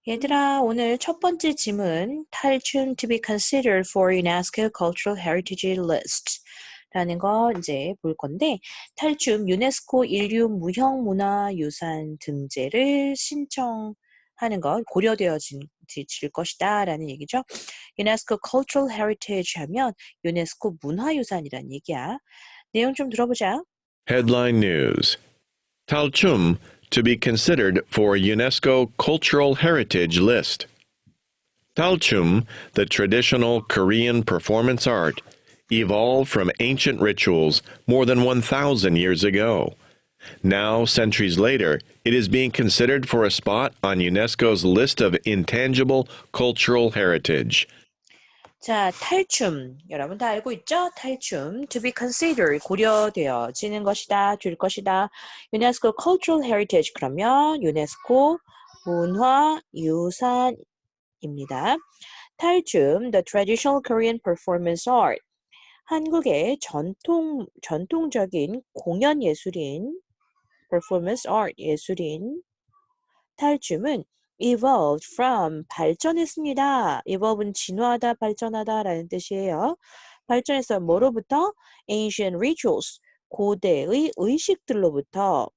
얘들아, 오늘 첫 번째 질문, 탈춤 to be considered for UNESCO Cultural Heritage List 라는 거 이제 볼 건데, 탈춤 유네스코 인류 무형문화유산 등재를 신청하는 거 고려되어질 것이다 라는 얘기죠. UNESCO Cultural Heritage 하면 유네스코 문화유산이란 얘기야. 내용 좀 들어보자. Headline News. Talchum to be considered for UNESCO Cultural Heritage List. Talchum, the traditional Korean performance art, evolved from ancient rituals more than 1,000 years ago. Now, centuries later, it is being considered for a spot on UNESCO's list of intangible cultural heritage. 자, 탈춤. 여러분 다 알고 있죠? 탈춤. To be considered. 고려되어지는 것이다. 될 것이다. UNESCO Cultural Heritage. 그러면 유네스코 문화유산입니다. 탈춤. The traditional Korean performance art. 한국의 전통적인 공연 예술인 performance art 예술인 탈춤은 evolved from 발전했습니다. evolve는 진화하다, 발전하다 라는 뜻이에요. 발전해서 뭐로부터? ancient rituals, 고대의 의식들로부터.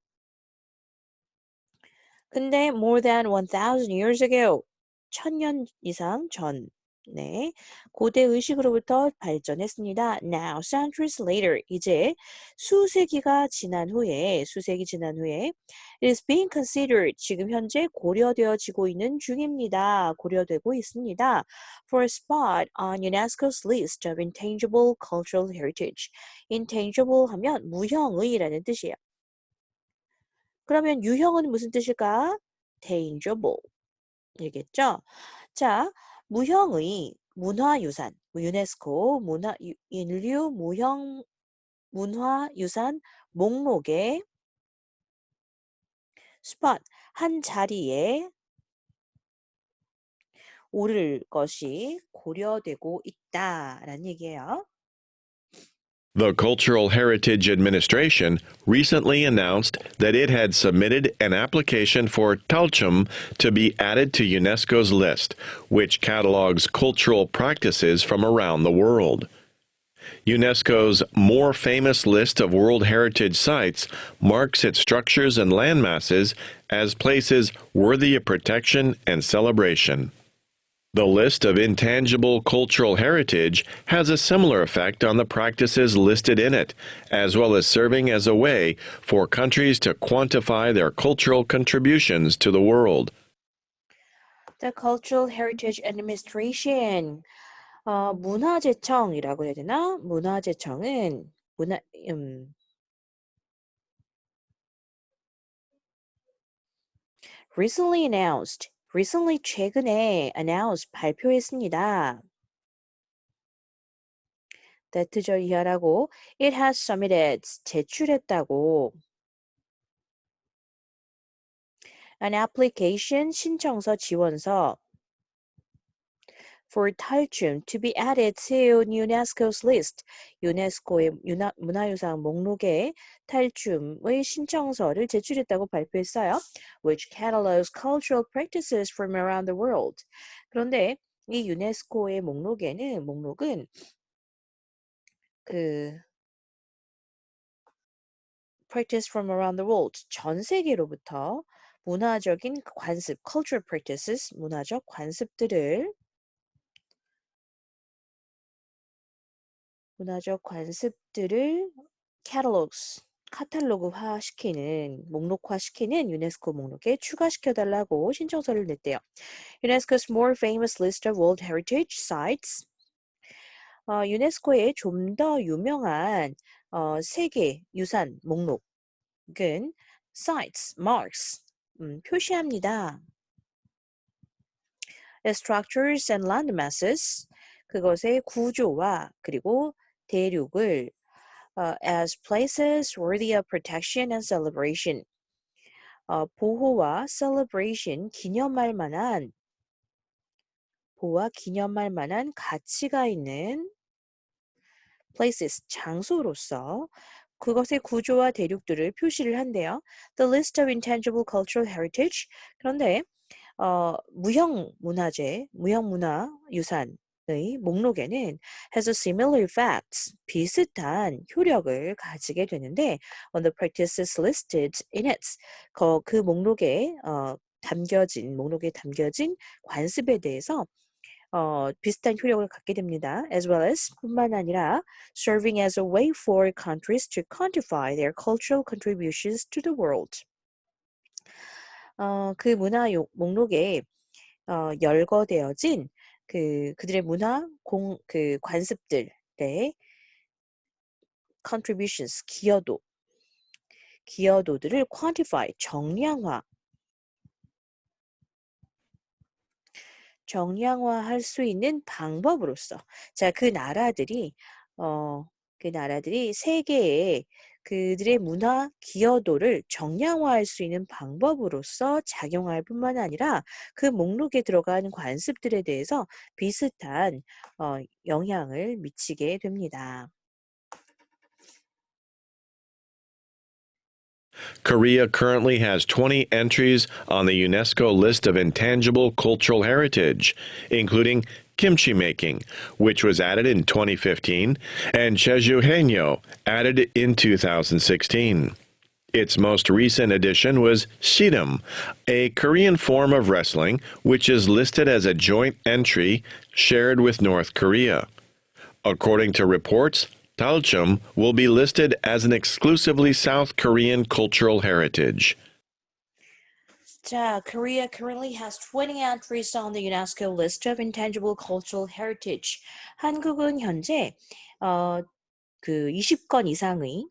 근데 more than 1,000 years ago, 1000년 이상 전, 네, 고대 의식으로부터 발전했습니다. Now, centuries later, 이제 수세기 지난 후에, it is being considered, 지금 현재 고려되어지고 있는 중입니다. 고려되고 있습니다. For a spot on UNESCO's list of intangible cultural heritage. intangible 하면 무형의라는 뜻이에요. 그러면 유형은 무슨 뜻일까? tangible. 이겠죠? 자, 무형의 문화유산, 유네스코 인류 무형 문화유산 목록에 spot, 한 자리에 오를 것이 고려되고 있다라는 얘기예요. The Cultural Heritage Administration recently announced that it had submitted an application for Talchum to be added to UNESCO's list, which catalogs cultural practices from around the world. UNESCO's more famous list of World Heritage Sites marks its structures and landmasses as places worthy of protection and celebration. The list of intangible cultural heritage has a similar effect on the practices listed in it, as well as serving as a way for countries to quantify their cultural contributions to the world. The Cultural Heritage Administration, 문화재청이라고 해야 되나? 문화재청은 recently announced, recently 최근에 announced 발표했습니다. that죠 이하라고 it has submitted 제출했다고 an application 신청서 지원서 for 탈춤 to be added to UNESCO's list 유네스코의 문화유산 목록에 탈춤의 신청서를 제출했다고 발표했어요. which catalogs cultural practices from around the world. 그런데 이 유네스코의 목록은 practice from around the world 전 세계로부터 문화적인 관습 cultural practices 문화적 관습들을 카탈로그화시키는 목록화시키는 유네스코 목록에 추가시켜달라고 신청서를 냈대요. UNESCO's more famous list of World Heritage Sites. 유네스코의 좀 더 유명한 세계 유산 목록은 sites, marks, 표시합니다. structures and landmasses, 그것의 구조와 그리고 대륙을 as places worthy of protection and celebration, 보호와 celebration, 보호와 기념할 만한 가치가 있는 places, 장소로서 그것의 구조와 대륙들을 표시를 한대요. The list of intangible cultural heritage. 그런데 무형문화유산의 목록에는 has a similar effects, 비슷한 효력을 가지게 되는데 on the practices listed in it, 그 목록에 담겨진 관습에 대해서 비슷한 효력을 갖게 됩니다. As well as 뿐만 아니라 serving as a way for countries to quantify their cultural contributions to the world. 그 목록에 열거되어진 그들의 관습들의 contributions, 기여도들을 quantify, 정량화할 수 있는 방법으로서, 자, 그 나라들이 세계에 그들의 문화 기여도를 정량화할 수 있는 방법으로서 작용할 뿐만 아니라 그 목록에 들어간 관습들에 대해서 비슷한 영향을 미치게 됩니다. Korea currently has 20 entries on the UNESCO list of intangible cultural heritage, including kimchi making, which was added in 2015, and Jeju Haenyeo, added in 2016. Its most recent addition was Sirim, a Korean form of wrestling, which is listed as a joint entry shared with North Korea. According to reports, Dalchum will be listed as an exclusively South Korean cultural heritage. 자, Korea currently has 20 entries on the UNESCO list of intangible cultural heritage. 한국은 현재 그 20건 이상의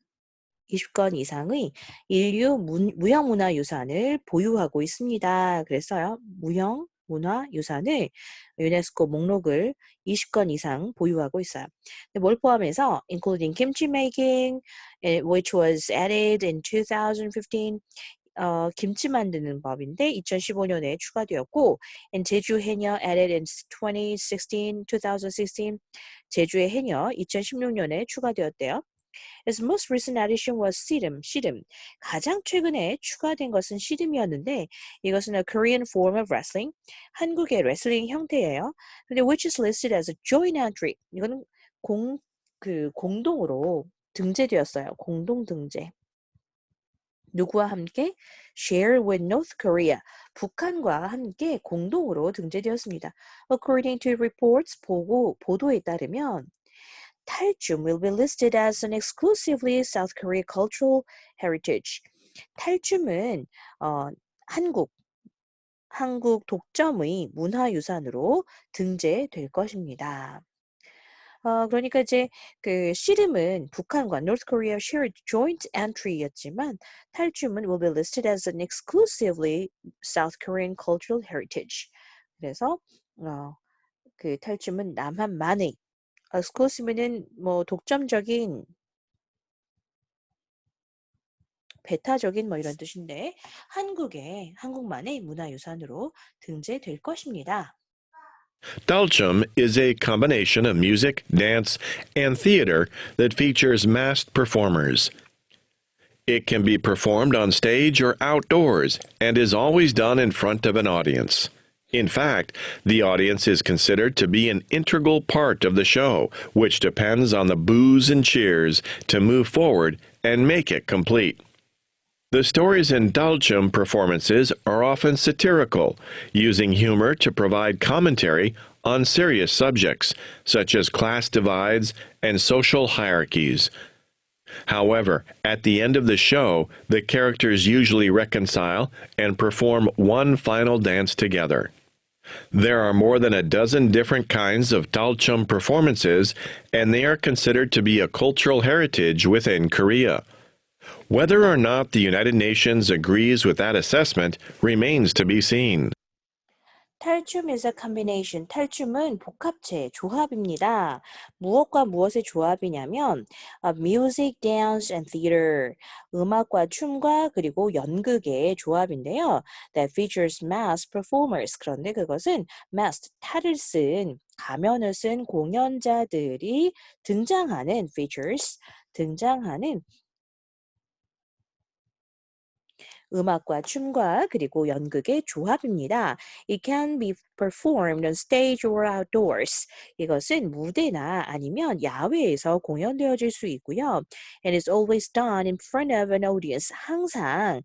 무형문화유산을 보유하고 있습니다. 그래서요, 무형문화유산을 유네스코 목록을 20건 이상 보유하고 있어요. 뭘 포함해서 including kimchi making, which was added in 2015. 김치 만드는 법인데 2015년에 추가되었고, and 제주 해녀 added in 2016. 제주의 해녀 2016년에 추가되었대요. Its most recent addition was Sirim. 가장 최근에 추가된 것은 씨름이었는데 이것은 a Korean form of wrestling, 한국의 레슬링 형태예요. 근데 which is listed as a joint entry. 이거는 공동으로 등재되었어요. 공동 등재. 누구와 함께? Share with North Korea. 북한과 함께 공동으로 등재되었습니다. According to reports, 보도에 따르면 탈춤 will be listed as an exclusively South Korea cultural heritage. 탈춤은 한국 독점의 문화유산으로 등재될 것입니다. 그러니까 이제 그 씨름은 북한과 North Korea shared joint entry였지만 탈춤은 will be listed as an exclusively South Korean cultural heritage. 그래서 그 탈춤은 남한만의 exclusive는 뭐 독점적인, 배타적인 뭐 이런 뜻인데 한국만의 문화유산으로 등재될 것입니다. Dalchum is a combination of music, dance, and theater that features masked performers. It can be performed on stage or outdoors and is always done in front of an audience. In fact, the audience is considered to be an integral part of the show, which depends on the boos and cheers to move forward and make it complete. The stories in Dalchum performances are often satirical, using humor to provide commentary on serious subjects, such as class divides and social hierarchies. However, at the end of the show, the characters usually reconcile and perform one final dance together. There are more than a dozen different kinds of Dalchum performances, and they are considered to be a cultural heritage within Korea. Whether or not the United Nations agrees with that assessment remains to be seen. 탈춤 is a combination. 탈춤은 복합체, 조합입니다. 무엇과 무엇의 조합이냐면 music, dance, and theater. 음악과 춤과 그리고 연극의 조합인데요. That features masked performers. 그런데 그것은 masked, 가면을 쓴 공연자들이 등장하는 음악과 춤과 그리고 연극의 조합입니다. It can be performed on stage or outdoors. 이것은 무대나 아니면 야외에서 공연되어질 수 있고요. And it's always done in front of an audience. 항상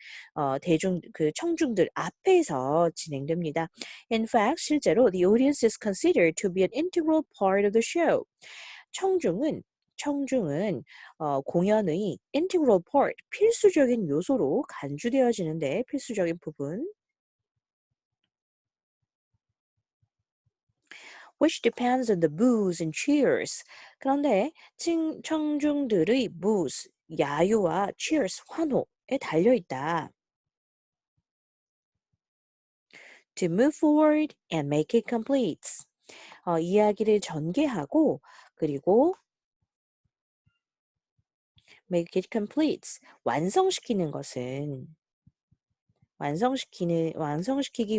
대중 그 청중들 앞에서 진행됩니다. In fact, 실제로 the audience is considered to be an integral part of the show. 청중은 공연의 integral part, 필수적인 요소로 간주되어지는데 필수적인 부분 which depends on the boos and cheers. 그런데 청중들의 boos, 야유와 cheers, 환호에 달려있다. To move forward and make it complete. 이야기를 전개하고 그리고 make it complete. 완성시키기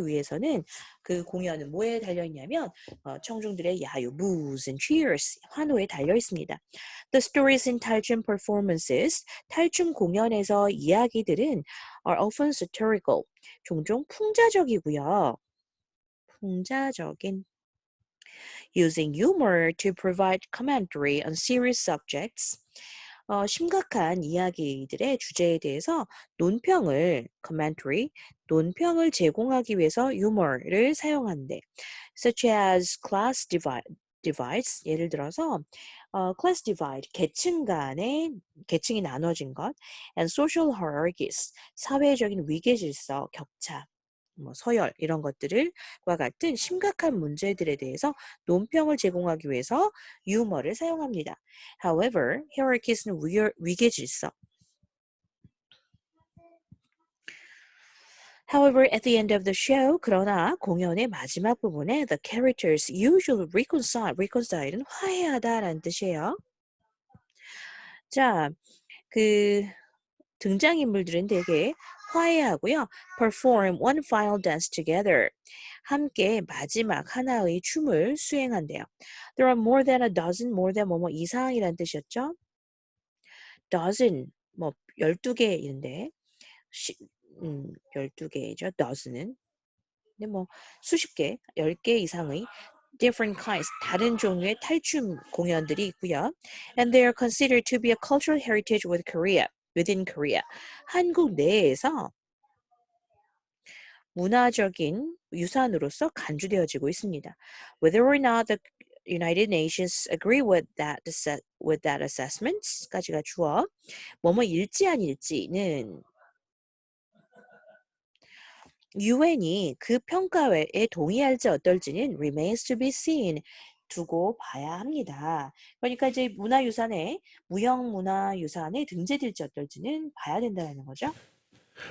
위해서는 그 공연은 뭐에 달려있냐면 청중들의 야유, boos and cheers, 환호에 달려있습니다. The stories in 탈춤 performances, 탈춤 공연에서 이야기들은 are often satirical, 종종 풍자적이고요. Using humor to provide commentary on serious subjects. 심각한 이야기들의 주제에 대해서 논평을 제공하기 위해서 유머를 사용한대. Such as class divides, 예를 들어서 class divide, 계층이 나눠진 것, and social hierarchies, 사회적인 위계질서, 격차, 서열 이런 것들과 같은 심각한 문제들에 대해서 논평을 제공하기 위해서 유머를 사용합니다. However, hierarchies는 위계질서. However, at the end of the show, 그러나 공연의 마지막 부분에 the characters usually reconcile는 화해하다라는 뜻이에요. 자, 그 등장인물들은 대개 화해하고요. Perform one final dance together. 함께 마지막 하나의 춤을 수행한대요. There are more than a dozen, more than 뭐뭐 이상이라는 뜻이었죠. dozen, 12개인데 12개죠. dozen은. 근데 수십 개, 10개 이상의 different kinds, 다른 종류의 탈춤 공연들이 있고요. And they are considered to be a cultural heritage within Korea. 한국 내에서 문화적인 유산으로서 간주되어지고 있습니다. Whether or not the United Nations agree with that assessment까지가 주어, 일지 아닐지는 유엔이 그 평가에 동의할지 어떨지는 remains to be seen. 두고 봐야 합니다. 그러니까 이제 무형문화유산에 등재될지 어떨지는 봐야 된다는 거죠.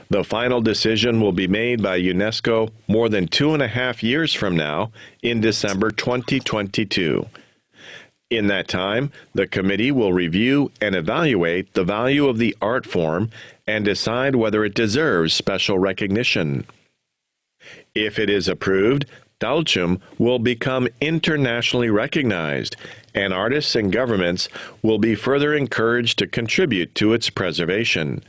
The final decision will be made by UNESCO more than 2.5 years from now, in December 2022. In that time, the committee will review and evaluate the value of the art form and decide whether it deserves special recognition. If it is approved, Dalchum will become internationally recognized, and artists and governments will be further encouraged to contribute to its preservation.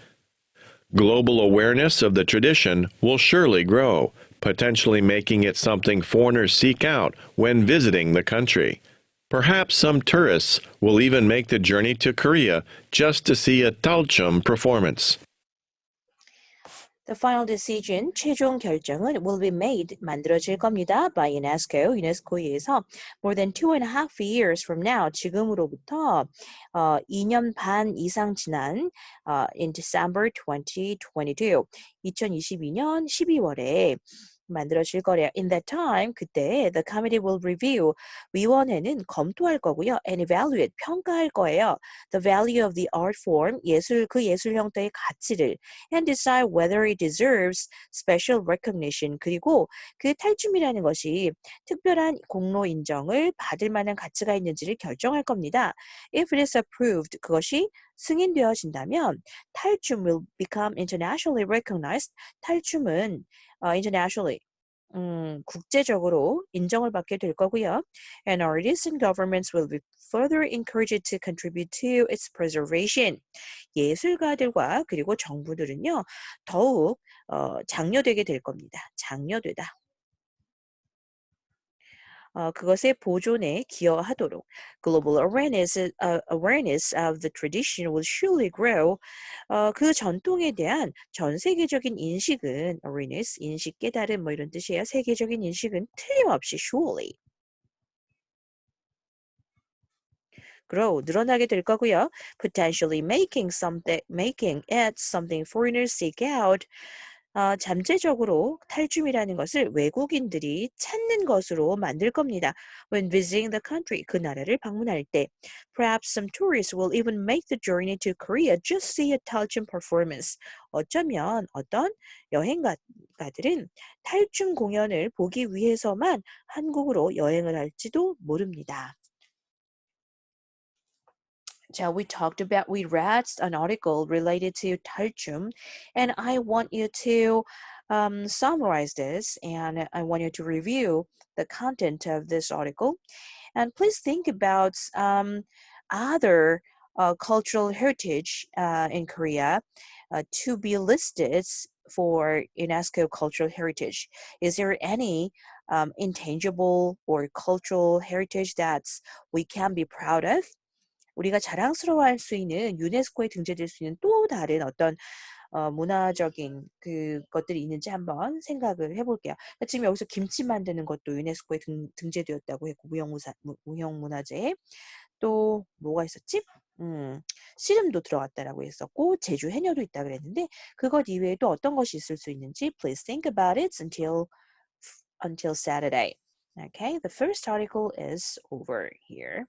Global awareness of the tradition will surely grow, potentially making it something foreigners seek out when visiting the country. Perhaps some tourists will even make the journey to Korea just to see a Dalchum performance. The final decision, 최종 결정은 will be made, 만들어질 겁니다. by UNESCO에서 more than 2.5 years from now, 지금으로부터 2년 반 이상 지난 in December 2022, 2022년 12월에 만들어질 거래요. In that time, 그때 the committee will review, 위원회는 검토할 거고요. and evaluate, 평가할 거예요. The value of the art form, 그 예술 형태의 가치를 and decide whether it deserves special recognition. 그리고 그 탈춤이라는 것이 특별한 공로 인정을 받을 만한 가치가 있는지를 결정할 겁니다. If it is approved, 그것이 승인되어진다면 탈춤 will become internationally recognized. 탈춤은 internationally 국제적으로 인정을 받게 될 거고요. And artists and governments will be further encouraged to contribute to its preservation. 예술가들과 그리고 정부들은요, 더욱 장려되게 될 겁니다. 장려되다. 그것의 보존에 기여하도록. Global awareness of the tradition will surely grow. 그 전통에 대한 전 세계적인 인식은 awareness, 인식, 깨달음 뭐 이런 뜻이에요. 세계적인 인식은 틀림없이 surely grow, 늘어나게 될 거고요. Potentially making it something foreigners seek out. 잠재적으로 탈춤이라는 것을 외국인들이 찾는 것으로 만들 겁니다. When visiting the country, 그 나라를 방문할 때. Perhaps some tourists will even make the journey to Korea just see a 탈춤 performance. 어쩌면 어떤 여행가들은 탈춤 공연을 보기 위해서만 한국으로 여행을 할지도 모릅니다. So we read an article related to Talchum, and I want you to summarize this, and I want you to review the content of this article. And please think about other cultural heritage in Korea to be listed for UNESCO cultural heritage. Is there any intangible or cultural heritage that we can be proud of? 우리가 자랑스러워할 수 있는 유네스코에 등재될 수 있는 또 다른 어떤 문화적인 그것들이 있는지 한번 생각을 해볼게요. 지금 여기서 김치 만드는 것도 유네스코에 등재되었다고 했고 무형문화재에 또 뭐가 있었지? 씨름도 들어갔다라고 했었고 제주 해녀도 있다 그랬는데 그것 이외에 또 어떤 것이 있을 수 있는지 please think about it until Saturday. Okay, the first article is over here.